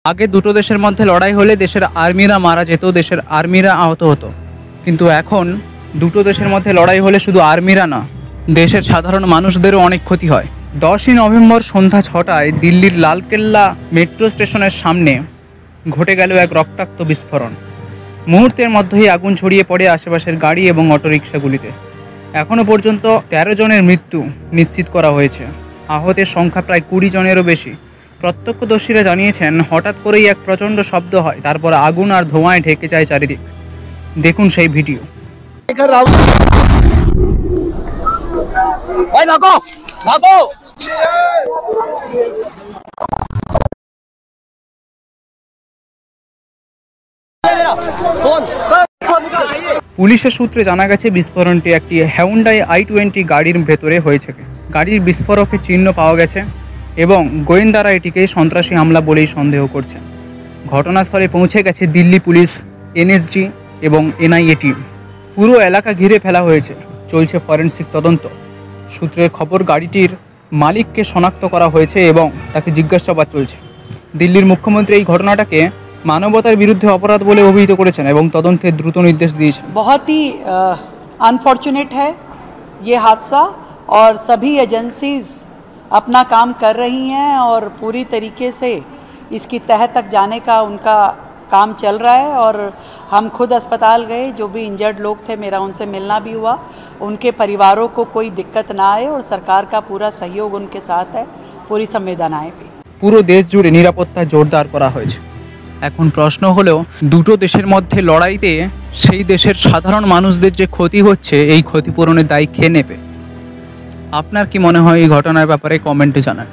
আগে দুটো দেশের মধ্যে লড়াই হলে দেশের আর্মিরা মারা যেত, দেশের আর্মিরা আহত হতো, কিন্তু এখন দুটো দেশের মধ্যে লড়াই হলে শুধু আর্মিরা না, দেশের সাধারণ মানুষদেরও অনেক ক্ষতি হয়। 10ই নভেম্বর সন্ধ্যা 6টায় দিল্লির লালকেল্লা মেট্রো স্টেশনের সামনে ঘটে গেল এক রক্তাক্ত বিস্ফোরণ। মুহূর্তের মধ্যেই আগুন ছড়িয়ে পড়ে আশেপাশের গাড়ি এবং অটোরিকশাগুলিতে। এখনও পর্যন্ত 13 জনের মৃত্যু নিশ্চিত করা হয়েছে, আহতের সংখ্যা প্রায় 20 জনেরও বেশি। প্রত্যক্ষদর্শীরা জানিয়েছেন হঠাৎ করেই এক প্রচণ্ড শব্দ হয়, তারপর আগুন আর ধোঁয়ায় ঢেকে যায় চারিদিক। দেখুন সেই ভিডিও। পুলিশের সূত্রে জানা গেছে বিস্ফোরণটি একটি হ্যাউন্ডাই i20 গাড়ির ভেতরে হয়েছে। গাড়ির বিস্ফোরকের চিহ্ন পাওয়া গেছে এবং গোয়েন্দারা এটিকে সন্ত্রাসী হামলা বলেই সন্দেহ করছে। ঘটনাস্থলে পৌঁছে গেছে দিল্লি পুলিশ, এনএসজি এবং এনআইএ টিম। পুরো এলাকা ঘিরে ফেলা হয়েছে, চলছে ফরেনসিক তদন্ত। সূত্রের খবর গাড়িটির মালিককে শনাক্ত করা হয়েছে এবং তাকে জিজ্ঞাসাবাদ চলছে। দিল্লির মুখ্যমন্ত্রী এই ঘটনাটাকে মানবতার বিরুদ্ধে অপরাধ বলে অভিহিত করেছেন এবং তদন্তের দ্রুত নির্দেশ দিয়েছেন। बहुत ही अनफॉर्चुनेट है ये हादसा और सभी एजेंसीज अपना काम कर रही हैं और पूरी तरीके से इसकी तह तक जाने का उनका काम चल रहा है। और हम खुद अस्पताल गए, जो भी इंजर्ड लोग थे मेरा उनसे मिलना भी हुआ, उनके परिवारों को कोई दिक्कत ना आए और सरकार का पूरा सहयोग उनके साथ है, पूरी संवेदनाएं भी। পুরো দেশ জুড়ে নিরাপত্তা জোরদার করা হয়েছে। এখন প্রশ্ন হলো, দুটো দেশের মধ্যে লড়াইতে সেই দেশের সাধারণ মানুষদের যে ক্ষতি হচ্ছে, এই ক্ষতিপূরণের দায় কে নেবে? আপনার কি মনে হয় এই ঘটনার ব্যাপারে? কমেন্টে জানান।